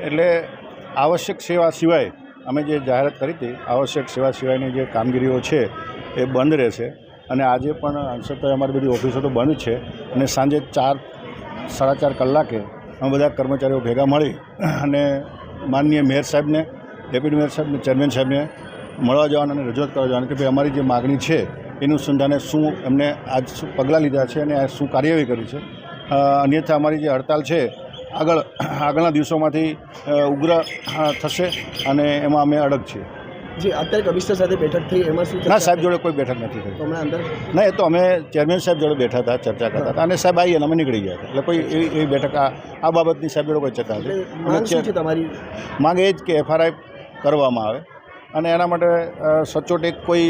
એટલે આવશ્યક સેવા સિવાય અમે જે જાહેરાત કરી હતી, આવશ્યક સેવા સિવાયની જે કામગીરીઓ છે એ બંધ રહેશે. અને આજે પણ અંશતઃ અમારી બધી ઓફિસો તો બંધ છે અને સાંજે 4-4:30 કલાકે અમે બધા કર્મચારીઓ ભેગા મળી અને માનનીય મેયર સાહેબને, ડેપ્યુટી મેયર સાહેબને, ચેરમેન સાહેબને મળવા જવાનું અને રજૂઆત કરવા જવાનું કે ભાઈ અમારી જે માગણી છે એનું સંધાને શું એમને આજ શું પગલાં લીધા છે અને આ શું કાર્યવાહી કરી છે. અન્યથા અમારી જે હડતાલ છે આગળના દિવસોમાંથી ઉગ્ર થશે અને એમાં અમે અડગ છીએ. જી, અત્યારે કમિશનર સાથે બેઠક થઈ, એમાં શું? ના, સાહેબ જોડે કોઈ બેઠક નથી થઈ. હમણાં અંદર ના, એ તો અમે ચેરમેન સાહેબ જોડે બેઠા હતા, ચર્ચા કરતા હતા અને સાહેબ આવી અને અમે નીકળી ગયા હતા. એટલે કોઈ એવી બેઠક આ બાબતની સાહેબ જોડે કોઈ ચર્ચા નથી. માંગ શું છે તમારી? માંગ એ જ કે FRI કરવામાં આવે અને એના માટે સચોટ એક કોઈ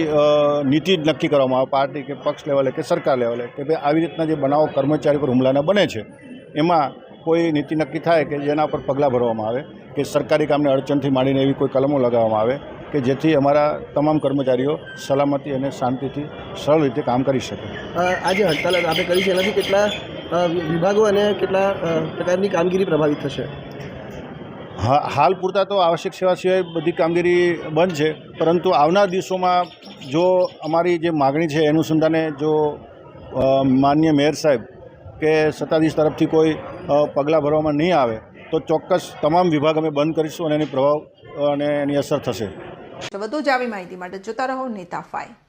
નીતિ જ નક્કી કરવામાં આવે, પાર્ટી કે પક્ષ લેવલે કે સરકાર લેવલે, કે ભાઈ આવી રીતના જે બનાવો કર્મચારી પર હુમલાના બને છે એમાં કોઈ નીતિ નક્કી થાય કે જેના પર પગલાં ભરવામાં આવે, કે સરકારી કામને અડચણથી માંડીને એવી કોઈ કલમો લગાવવામાં આવે કે જેથી અમારા તમામ કર્મચારીઓ સલામતી અને શાંતિથી સરળ રીતે કામ કરી શકે. આજે હડતાલ આપણે કરી છે, એનાથી કેટલા વિભાગો અને કેટલા પ્રકારની કામગીરી પ્રભાવિત થશે? હાલ પૂરતા તો આવશ્યક સેવા સિવાય બધી કામગીરી બંધ છે, પરંતુ આવનાર દિવસોમાં જો અમારી જે માગણી છે એનું સંધાને જો માનનીય મેયર સાહેબ કે સત્તાધીશ તરફથી કોઈ પગલાં ભરવામાં નહીં આવે તો ચોક્કસ તમામ વિભાગ અમે બંધ કરીશું અને એની પ્રભાવ અને એની અસર થશે. વધુ જ આવી માહિતી માટે જોતા રહો નેતા 5.